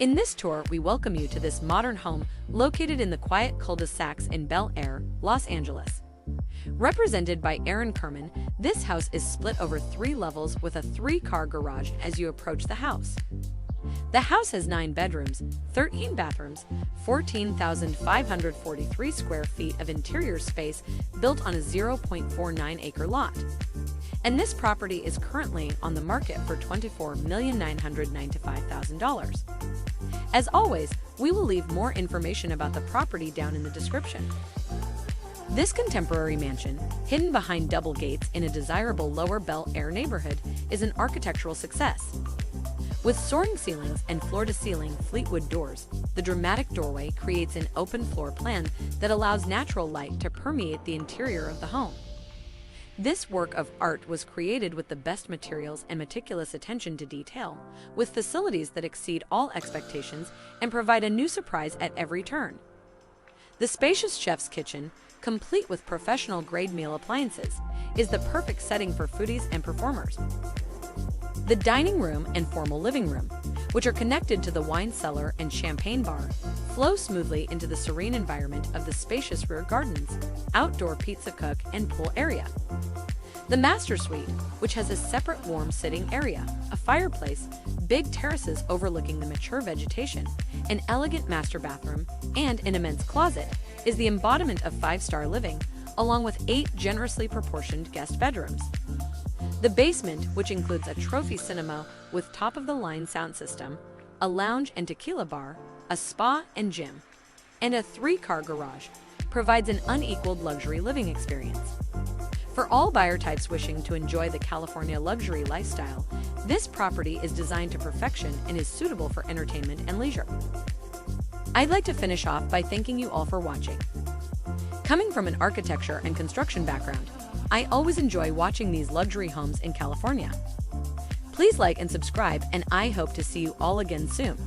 In this tour, we welcome you to this modern home located in the quiet cul-de-sacs in Bel Air, Los Angeles. Represented by Kirman, this house is split over 3 levels with a 3-car garage as you approach the house. The house has 9 bedrooms, 13 bathrooms, 14,543 square feet of interior space built on a 0.49-acre lot. And this property is currently on the market for $24,995,000. As always, we will leave more information about the property down in the description. This contemporary mansion, hidden behind double gates in a desirable Lower Bel Air neighborhood, is an architectural success. With soaring ceilings and floor-to-ceiling Fleetwood doors, the dramatic doorway creates an open floor plan that allows natural light to permeate the interior of the home. This work of art was created with the best materials and meticulous attention to detail, with facilities that exceed all expectations and provide a new surprise at every turn. The spacious chef's kitchen, complete with professional-grade meal appliances, is the perfect setting for foodies and performers. The dining room and formal living room, which are connected to the wine cellar and champagne bar, flow smoothly into the serene environment of the spacious rear gardens, outdoor pizza cook, and pool area. The master suite, which has a separate warm sitting area, a fireplace, big terraces overlooking the mature vegetation, an elegant master bathroom, and an immense closet, is the embodiment of 5-star living, along with 8 generously proportioned guest bedrooms. The basement, which includes a trophy cinema with top-of-the-line sound system, a lounge and tequila bar, a spa and gym, and a 3-car garage, provides an unequaled luxury living experience. For all buyer types wishing to enjoy the California luxury lifestyle, this property is designed to perfection and is suitable for entertainment and leisure. I'd like to finish off by thanking you all for watching. Coming from an architecture and construction background, I always enjoy watching these luxury homes in California. Please like and subscribe, and I hope to see you all again soon.